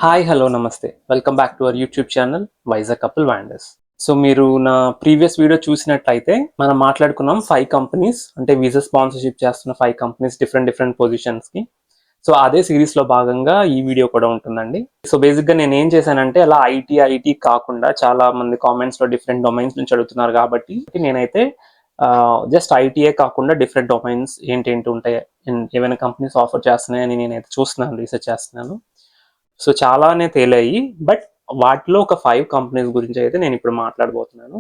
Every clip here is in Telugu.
హాయ్ హలో నమస్తే welcome back to our YouTube channel Vizag couple wanders. So మీరు నా ప్రీవియస్ వీడియో చూసినట్లయితే మనం మాట్లాడుకున్నాం 5 కంపెనీస్, అంటే వీసా స్పాన్సర్షిప్ చేస్తున్న 5 కంపెనీస్ డిఫరెంట్ పొజిషన్స్కి. సో అదే సిరీస్లో భాగంగా ఈ వీడియో కూడా ఉంటుందండి. సో బేసిక్గా నేను ఏం చేశానంటే అలా ఐటీ కాకుండా చాలా మంది కామెంట్స్లో డిఫరెంట్ డొమైన్స్ నుంచి అడుగుతున్నారు కాబట్టి నేనైతే జస్ట్ ఐటీఏ కాకుండా డిఫరెంట్ డొమైన్స్ ఏంటి ఉంటాయి, ఏమైనా కంపెనీస్ ఆఫర్ చేస్తున్నాయని నేనైతే చూస్తున్నాను, రీసెర్చ్ చేస్తున్నాను. సో చాలానే తేలాయి, బట్ వాటిలో ఒక 5 కంపెనీస్ గురించి అయితే నేను ఇప్పుడు మాట్లాడబోతున్నాను.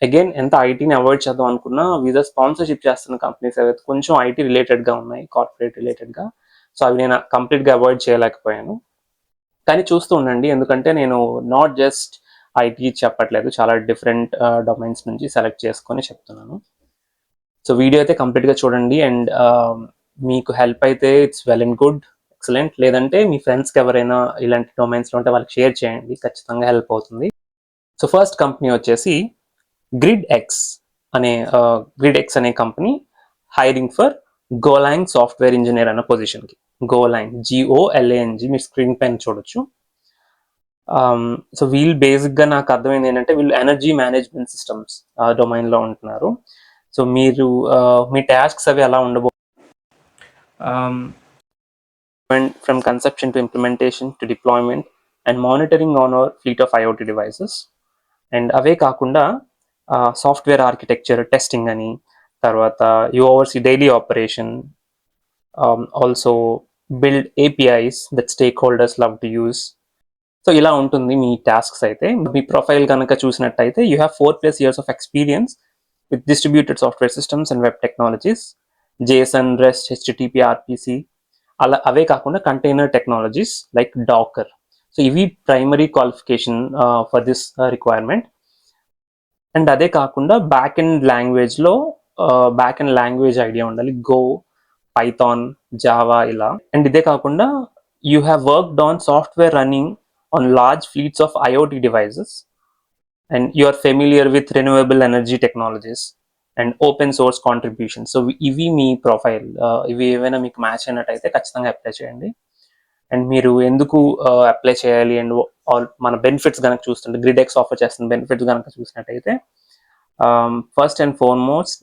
అగైన్ ఎంత ఐటీని అవాయిడ్ చేద్దాం అనుకున్నా వీసా స్పాన్సర్షిప్ చేస్తున్న కంపెనీస్ ఏవైతే కొంచెం ఐటీ రిలేటెడ్గా ఉన్నాయి, కార్పొరేట్ రిలేటెడ్గా, సో అవి నేను కంప్లీట్గా అవాయిడ్ చేయలేకపోయాను. కానీ చూస్తూ ఉండండి, ఎందుకంటే నేను నాట్ జస్ట్ ఐటీ చెప్పట్లేదు, చాలా డిఫరెంట్ డొమైన్స్ నుంచి సెలెక్ట్ చేసుకొని చెప్తున్నాను. సో వీడియో అయితే కంప్లీట్గా చూడండి, అండ్ మీకు హెల్ప్ అయితే it's well and good, excellent. లేదంటే మీ ఫ్రెండ్స్కి ఎవరైనా ఇలాంటి డొమైన్స్లో ఉంటే వాళ్ళకి షేర్ చేయండి, ఖచ్చితంగా హెల్ప్ అవుతుంది. సో ఫస్ట్ కంపెనీ వచ్చేసి గ్రిడ్ ఎక్స్ అనే company hiring for Golang software engineer అన్న పొజిషన్కి. గోలాంగ్ GOLANG మీరు స్క్రీన్ పైన చూడొచ్చు. సో వీళ్ళు బేసిక్గా నాకు అర్థమైంది ఏంటంటే వీళ్ళు ఎనర్జీ మేనేజ్మెంట్ సిస్టమ్స్ డొమైన్లో ఉంటున్నారు. సో మీరు మీ టాస్క్స్ అవి ఎలా ఉండబో from conception to implementation to deployment and monitoring on our fleet of IoT devices. And అవే కాకుండా సాఫ్ట్వేర్ ఆర్కిటెక్చర్ టెస్టింగ్ అని, తర్వాత you overseas daily operation, also build APIs that stake holders love to use. So ఇలా ఉంటుంది మీ టాస్క్స్ అయితే. మీ ప్రొఫైల్ కనుక చూసినట్టయితే you have 4+ years of experience with distributed software systems and web technologies, JSON, REST, HTTP, RPC. అలా అవే కాకుండా container technologies like Docker. So ఇవి primary qualification for this requirement. And అదే కాకుండా బ్యాక్ అండ్ లాంగ్వేజ్ ఐడియా ఉండాలి, గో, పైథాన్, జావా ఇలా. అండ్ ఇదే కాకుండా you have worked on software running on large fleets of IoT devices and you are familiar with renewable energy technologies and open source contribution. So ఇవి మీ ప్రొఫైల్. ఇవి ఏవైనా మీకు మ్యాచ్ అయినట్టయితే ఖచ్చితంగా అప్లై చేయండి. అండ్ మీరు ఎందుకు అప్లై చేయాలి అండ్ మన బెనిఫిట్స్ కనుక చూస్తుంటే, గ్రిడ్ ఎక్స్ ఆఫర్ చేస్తున్న బెనిఫిట్స్ కనుక చూసినట్టయితే first and foremost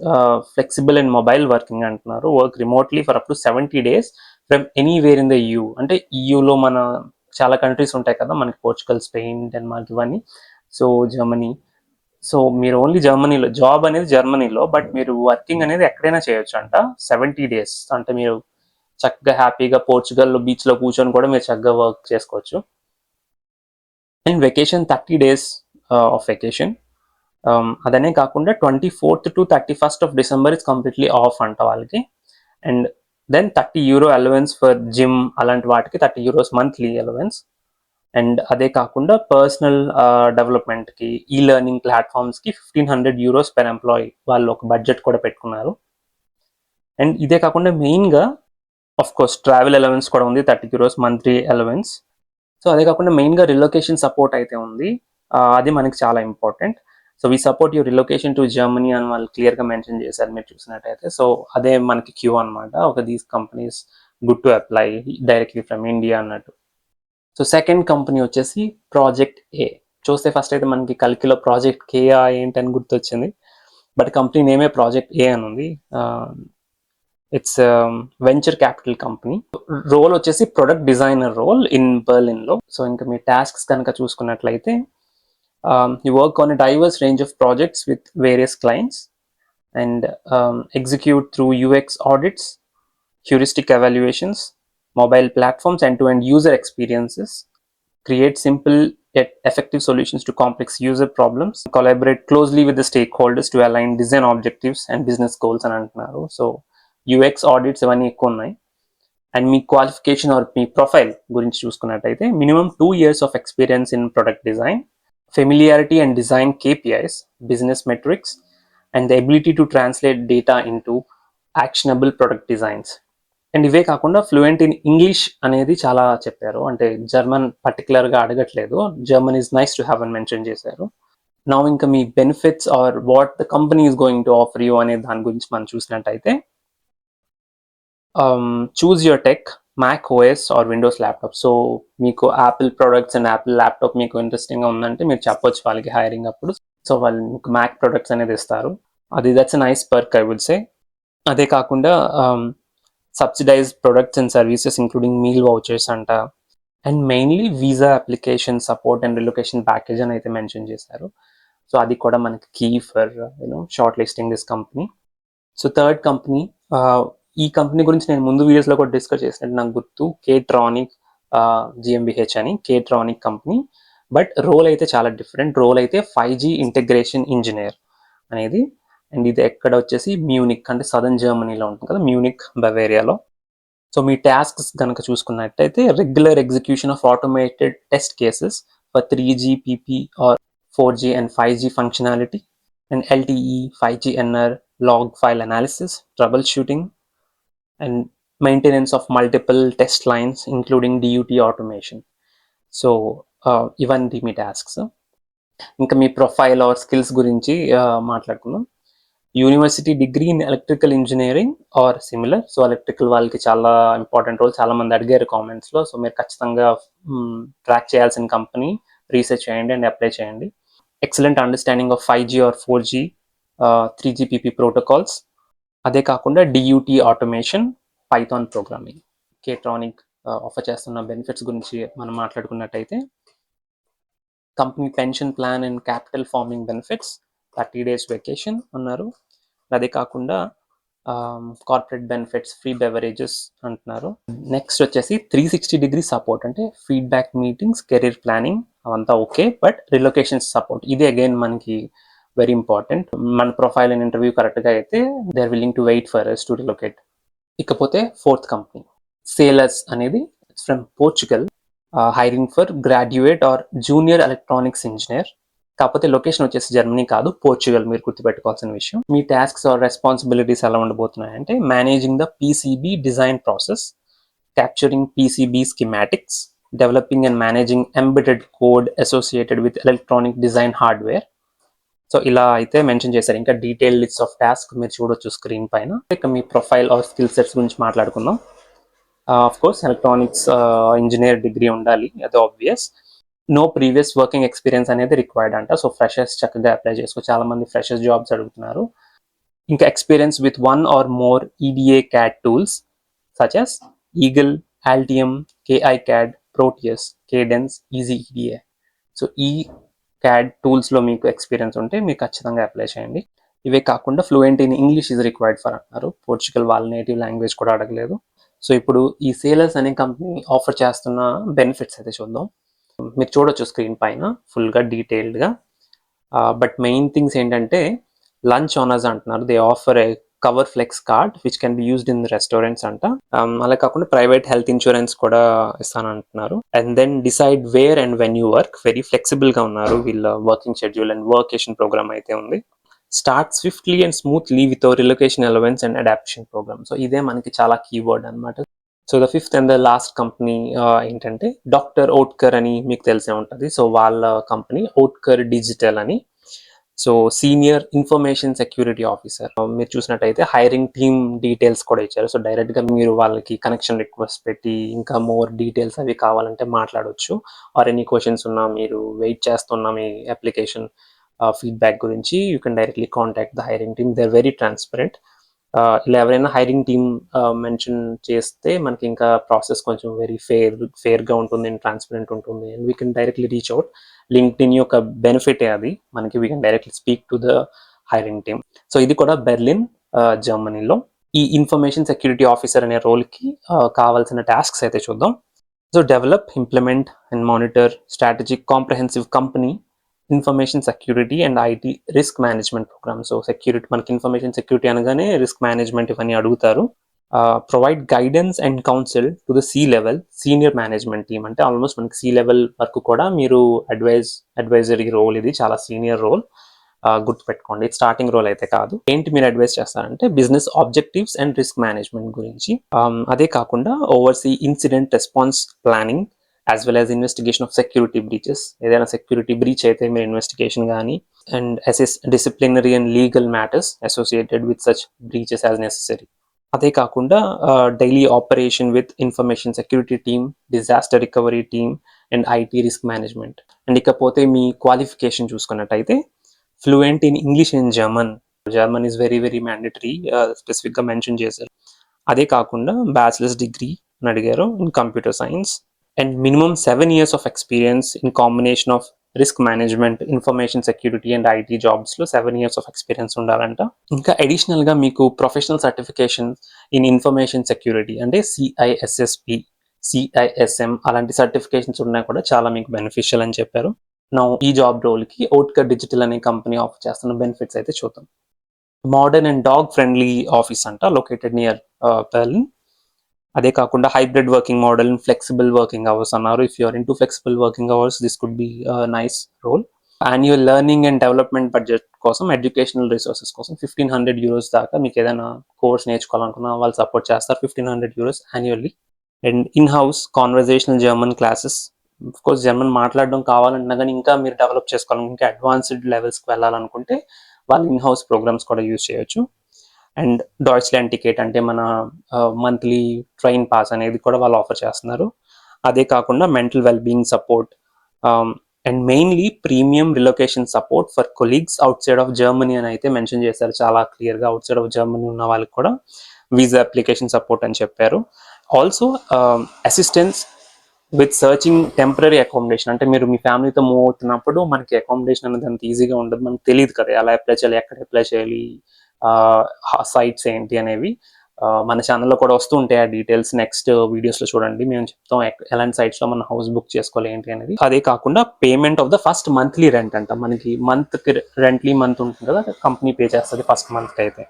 flexible and mobile working అంటున్నారు. Work remotely for up to 70 days from anywhere in the EU. అంటే EUలో మన చాలా కంట్రీస్ ఉంటాయి కదా మనకి, పోర్చుగల్, స్పెయిన్, డెన్మార్క్ ఇవన్నీ, సో జర్మనీ. సో మీరు ఓన్లీ జర్మనీలో, జాబ్ అనేది జర్మనీలో, బట్ మీరు వర్కింగ్ అనేది ఎక్కడైనా చేయొచ్చు అంట 70 days. అంటే మీరు చక్కగా హ్యాపీగా పోర్చుగల్లో బీచ్లో కూర్చొని కూడా మీరు చక్కగా వర్క్ చేసుకోవచ్చు. And vacation 30 days of vacation. అదనే కాకుండా 24th to 31st of December it's completely off అంట వాళ్ళకి. And then €30 allowance for gym, అలాంటి వాటికి €30 మంత్లీ అలవెన్స్. అండ్ అదే కాకుండా పర్సనల్ డెవలప్మెంట్కి, లెర్నింగ్ ప్లాట్ఫామ్స్కి €1,500 పెర్ ఎంప్లాయీ వాళ్ళు ఒక బడ్జెట్ కూడా పెట్టుకున్నారు. అండ్ ఇదే కాకుండా మెయిన్గా ఆఫ్ కోర్స్ ట్రావెల్ అలవెన్స్ కూడా ఉంది, €30 మంత్లీ అలవెన్స్. సో అదే కాకుండా మెయిన్గా రిలొకేషన్ సపోర్ట్ అయితే ఉంది. అది మనకి చాలా important. So we support your relocation to Germany అని వాళ్ళు క్లియర్గా మెన్షన్ చేశారు మీరు చూసినట్టయితే. సో అదే మనకి క్యూ అనమాట, ఒక these companies good to apply directly from India అన్నట్టు. సో సెకండ్ కంపెనీ వచ్చేసి ప్రాజెక్ట్ ఏ. చూస్తే ఫస్ట్ అయితే మనకి కల్కిలో ప్రాజెక్ట్ కే ఏంటని గుర్తొచ్చింది, బట్ కంపెనీ నేమే ప్రాజెక్ట్ ఏ అని ఉంది. It's venture capital company. Role వచ్చేసి ప్రొడక్ట్ డిజైనర్ రోల్ ఇన్ బర్లిన్లో. సో ఇంకా మీ టాస్క్స్ కనుక చూసుకున్నట్లయితే you work on a diverse range of projects with various clients and execute through UX audits, heuristic evaluations, mobile platforms, end-to-end user experiences, create simple yet effective solutions to complex user problems, collaborate closely with the stakeholders to align design objectives and business goals అని అంటున్నారు. సో UX audits ఇవన్నీ ఎక్కువ ఉన్నాయి. అండ్ మీ క్వాలిఫికేషన్ ఆర్ మీ ప్రొఫైల్ గురించి చూసుకున్నట్టయితే minimum 2 years of experience in product design, familiarity and design KPIs, business metrics, and the ability to translate data into actionable product designs. And ఇవే కాకుండా ఫ్లూయెంట్ ఇన్ ఇంగ్లీష్ అనేది చాలా చెప్పారు, అంటే జర్మన్ పర్టికులర్గా అడగట్లేదు, German is nice to have అని మెన్షన్ చేశారు. నా ఇంకా మీ benefits are what the company is going to offer you అనే దాని గురించి మనం చూసినట్టయితే choose your tech, Mac OS or Windows laptop. So మీకు Apple products and Apple laptop మీకు ఇంట్రెస్టింగ్గా ఉందంటే మీరు చెప్పొచ్చు వాళ్ళకి హైరింగ్ అప్పుడు. సో వాళ్ళు మీకు మ్యాక్ ప్రొడక్ట్స్ అనేది ఇస్తారు. That's a nice perk I would say. అదే కాకుండా subsidised products and services including meal vouchers అంట, and mainly visa application support and relocation package అని అయితే మెన్షన్ చేశారు. సో అది కూడా మనకి key for shortlisting this company. So third company, ఈ కంపెనీ గురించి నేను ముందు వీడియోస్లో కూడా డిస్కస్ చేసినట్టు నాకు గుర్తు, కేట్రానిక్ జిఎంబిహెచ్ అని, కేట్రానిక్ కంపెనీ. బట్ రోల్ అయితే చాలా డిఫరెంట్. రోల్ అయితే 5G ఇంటిగ్రేషన్ ఇంజనీర్ అనేది, అండ్ ఇది ఎక్కడ వచ్చేసి మ్యూనిక్, అంటే సదర్న్ జర్మనీలో ఉంటుంది కదా, మ్యూనిక్ బవేరియాలో. సో మీ టాస్క్స్ కనుక చూసుకున్నట్టయితే regular execution of automated test cases for 3G, PP or 4G and 5G functionality, and LTE, 5G NR, log file analysis, troubleshooting, and maintenance of multiple test lines including DUT automation. So ఇవన్నీ మీ టాస్క్స్. ఇంకా మీ ప్రొఫైల్ ఆర్ స్కిల్స్ గురించి మాట్లాడుకుందాం. University degree in electrical engineering or similar. So electrical వాళ్ళకి చాలా ఇంపార్టెంట్ రోల్, చాలా మంది అడిగారు కామెంట్స్లో. సో మీరు ఖచ్చితంగా ట్రాక్ చేయాల్సిన కంపెనీ, రీసెర్చ్ చేయండి అండ్ అప్లై చేయండి. Excellent understanding of 5G or 4G, 3GPP protocols. అదే కాకుండా DUT ఆటోమేషన్, పైథాన్ ప్రోగ్రామింగ్. కేట్రానిక్ ఆఫర్ చేస్తున్న బెనిఫిట్స్ గురించి మనం మాట్లాడుకున్నట్టయితే, company pension plan and capital forming benefits, 30 days vacation అన్నారు. అదే కాకుండా కార్పొరేట్ బెనిఫిట్స్, ఫ్రీ బెవరేజెస్ అంటున్నారు. నెక్స్ట్ వచ్చేసి 360 degree సపోర్ట్, అంటే ఫీడ్బ్యాక్ మీటింగ్స్, కెరీర్ ప్లానింగ్ అవంతా ఓకే, బట్ రిలొకేషన్ సపోర్ట్ ఇది అగైన్ మనకి వెరీ ఇంపార్టెంట్. మన ప్రొఫైల్ అండ్ ఇంటర్వ్యూ కరెక్ట్గా అయితే they are willing to wait for us to relocate. ఇకపోతే ఫోర్త్ కంపెనీ సేలస్ అనేది, it's from Portugal, hiring for graduate or junior electronics engineer. కాకపోతే లొకేషన్ వచ్చేసి జర్మనీ కాదు, పోర్చుగల్, మీరు గుర్తుపెట్టుకోవాల్సిన విషయం. మీ టాస్క్స్ ఆర్ రెస్పాన్సిబిలిటీస్ ఎలా ఉండబోతున్నాయంటే, managing the PCB design process, capturing PCB schematics, developing and managing embedded code associated with electronic design hardware. So ఇలా అయితే మెన్షన్ చేశారు. ఇంకా డీటెయిల్ లిస్ట్ ఆఫ్ టాస్క్ మీరు చూడొచ్చు స్క్రీన్ పైన. ఇక మీ ప్రొఫైల్ ఆర్ స్కిల్ సెట్స్ గురించి మాట్లాడుకుందాం. Of course electronics engineer degree ఉండాలి, అది obvious. No previous working experience అనేది రిక్వైర్డ్ అంట. సో ఫ్రెషర్స్ చక్కగా అప్లై చేసుకో, చాలా మంది ఫ్రెషర్స్ జాబ్స్ అడుగుతున్నారు. ఇంకా experience with 1 or more EDA CAD tools such as Eagle, Altium, KiCad, Proteus, Cadence, Easy EDA. So ఈ CAD టూల్స్లో మీకు ఎక్స్పీరియన్స్ ఉంటే మీకు ఖచ్చితంగా అప్లై చేయండి. ఇవే కాకుండా fluent in English is required for అంటున్నారు. పోర్చుగల్ వాళ్ళ నేటివ్ లాంగ్వేజ్ కూడా అడగలేదు. సో ఇప్పుడు ఈ సేలర్స్ అనే కంపెనీ ఆఫర్ చేస్తున్న బెనిఫిట్స్ అయితే చూద్దాం. మీరు చూడొచ్చు స్క్రీన్ పైన ఫుల్గా డీటెయిల్డ్గా. బట్ మెయిన్ థింగ్స్ ఏంటంటే లంచ్ ఆనర్స్ అంటున్నారు. They offer a cover flex card which can be used in restaurants అంట. అలా కాకుండా ప్రైవేట్ హెల్త్ ఇన్సూరెన్స్ కూడా ఇస్తానంటున్నారు. And then decide where and when you work, very ఫ్లెక్సిబుల్గా ఉన్నారు వీళ్ళ working schedule. And workation programme అయితే ఉంది. Start swiftly and smoothly with relocation allowance and adoption programme. So ఇదే మనకి చాలా కీవర్డ్ అనమాట. So the fifth and the last company ఏంటంటే డాక్టర్ ఓట్కర్ అని మీకు తెలిసే ఉంటుంది. సో వాళ్ళ కంపెనీ ఓట్కర్ డిజిటల్ అని. So senior information security officer. మీరు చూసినట్టయితే హైరింగ్ టీమ్ డీటెయిల్స్ కూడా ఇచ్చారు. సో డైరెక్ట్గా మీరు వాళ్ళకి కనెక్షన్ రిక్వెస్ట్ పెట్టి ఇంకా మోర్ డీటెయిల్స్ అవి కావాలంటే మాట్లాడవచ్చు. ఆర్ ఎనీ క్వశ్చన్స్ ఉన్నా, మీరు వెయిట్ చేస్తున్న మీ అప్లికేషన్ ఫీడ్బ్యాక్ గురించి, you can directly contact the hiring team. They are very transparent. ఇలా ఎవరైనా హైరింగ్ టీమ్ మెన్షన్ చేస్తే మనకి ఇంకా ప్రాసెస్ కొంచెం వెరీ ఫేర్గా ఉంటుంది అండ్ ట్రాన్స్పరెంట్ ఉంటుంది. And we can directly reach out. LinkedIn యొక్క బెనిఫిటే అది మనకి. We can directly speak to the hiring team. So ఇది కూడా బెర్లిన్, జర్మనీలో. ఈ ఇన్ఫర్మేషన్ సెక్యూరిటీ ఆఫీసర్ అనే రోల్కి కావాల్సిన టాస్క్స్ అయితే చూద్దాం. So develop, implement and monitor strategic comprehensive company information security and IT risk management program. So security, మనకి ఇన్ఫర్మేషన్ సెక్యూరిటీ అనగానే రిస్క్ మేనేజ్మెంట్ ఇవన్నీ అడుగుతారు. Provide guidance and counsel to the C-level senior management team. అంటే ఆల్మోస్ట్ మనకి C-level వరకు కూడా మీరు అడ్వైజరీ రోల్, ఇది చాలా సీనియర్ రోల్. గుర్తుపెట్టుకోండి, స్టార్టింగ్ రోల్ అయితే కాదు. ఏంటి మీరు అడ్వైజ్ చేస్తారంటే business objectives and risk management గురించి. అదే కాకుండా overseas incident response planning as well as investigation of security breaches. ఏదైనా సెక్యూరిటీ బ్రీచ్ అయితే మీరు ఇన్వెస్టిగేషన్ కానీ, and assess disciplinary and legal matters associated with such breaches as necessary. అదే కాకుండా daily operation with information security team, disaster recovery team and IT risk management. And ఇకపోతే మీ క్వాలిఫికేషన్ చూసుకున్నట్టయితే fluent in English and German. German is very very mandatory, స్పెసిఫిక్గా మెన్షన్ చేశారు. అదే కాకుండా బ్యాచిలర్స్ డిగ్రీ అని అడిగారు in computer science and minimum 7 years of experience in combination of risk management, information security and IT జాబ్స్లో 7 years ఆఫ్ ఎక్స్పీరియన్స్ ఉండాలంట. ఇంకా అడిషనల్గా మీకు professional certification in information security అంటే CISSP, CISM అలాంటి సర్టిఫికేషన్స్ ఉన్నా కూడా చాలా మీకు బెనిఫిషియల్ అని చెప్పారు. నా ఈ జాబ్ రోల్కి ఓట్కర్ డిజిటల్ అనే కంపెనీ ఆఫర్ చేస్తున్న బెనిఫిట్స్ అయితే చూద్దాం. Modern and dog friendly office అంట, లొకేటెడ్ నియర్ బెర్లిన్. అదే కాకుండా hybrid working model, flexible working hours అన్నారు. If you're into flexible working hours this could be nice role. Annual learning and development budget కోసం, ఎడ్యుకేషనల్ రిసోర్సెస్ కోసం 1500 euros దాకా మీకు ఏదైనా కోర్స్ నేర్చుకోవాలనుకున్నా వాళ్ళు సపోర్ట్ చేస్తారు. 1500 euros annually. And in house conversational German classes. Course German మాట్లాడడం కావాలన్నా కానీ ఇంకా మీరు డెవలప్ చేసుకోవాలనుకుంటే, ఇంకా అడ్వాన్స్డ్ లెవెల్స్కి వెళ్ళాలనుకుంటే వాళ్ళు ఇన్ హౌస్ ప్రోగ్రామ్స్ కూడా యూజ్ చేయొచ్చు. అండ్ డాయిచ్లాండ్ టికెట్ అంటే మన మంత్లీ ట్రైన్ పాస్ అనేది కూడా వాళ్ళు ఆఫర్ చేస్తున్నారు. అదే కాకుండా mental wellbeing support and mainly premium relocation support for colleagues outside of Germany అని అయితే మెన్షన్ చేశారు చాలా క్లియర్గా. అవుట్ సైడ్ ఆఫ్ జర్మనీ ఉన్న వాళ్ళకి కూడా వీసా అప్లికేషన్ సపోర్ట్ అని చెప్పారు. Also assistance with searching temporary accommodation. అంటే మీరు మీ ఫ్యామిలీతో మూవ్ అవుతున్నప్పుడు మనకి అకామిడేషన్ అనేది అంత ఈజీగా ఉండదు, మనకు తెలియదు కదా ఎలా అప్లై చేయాలి, ఎక్కడ అప్లై చేయాలి, సైట్స్ ఏంటి అనేవి. మన ఛానల్లో కూడా వస్తూ ఉంటాయి ఆ డీటెయిల్స్. నెక్స్ట్ వీడియోస్లో చూడండి, మేము చెప్తాం ఎలాంటి సైట్స్లో మన హౌస్ బుక్ చేసుకోవాలి ఏంటి అనేది. అదే కాకుండా payment of the first monthly rent అంట. మనకి మంత్కి రెంట్లీ మంత్ ఉంటుంది కదా, కంపెనీ పే చేస్తుంది ఫస్ట్ మంత్కి అయితే.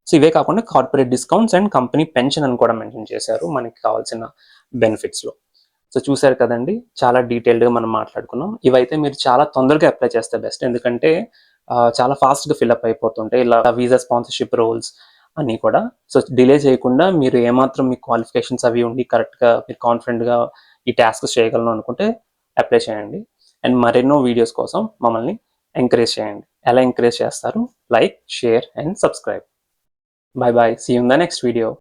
సో ఇవే కాకుండా corporate discounts and company pension అని కూడా మెన్షన్ చేశారు మనకి కావాల్సిన బెనిఫిట్స్లో. సో చూసారు కదండి, చాలా డీటెయిల్డ్గా మనం మాట్లాడుకున్నాం. ఇవైతే మీరు చాలా తొందరగా అప్లై చేస్తే బెస్ట్, ఎందుకంటే చాలా ఫాస్ట్గా ఫిల్అప్ అయిపోతుంటాయి ఇలా వీసా స్పాన్సర్షిప్ రోల్స్ అన్నీ కూడా. సో డిలే చేయకుండా మీరు ఏమాత్రం మీ క్వాలిఫికేషన్స్ అవి ఉండి కరెక్ట్గా మీరు కాన్ఫిడెంట్గా ఈ టాస్క్స్ చేయగలను అనుకుంటే అప్లై చేయండి. అండ్ మరెన్నో వీడియోస్ కోసం మమ్మల్ని ఎంకరేజ్ చేయండి. ఎలా ఎంకరేజ్ చేస్తారు? Like, share and subscribe. Bye bye. See you in the next video.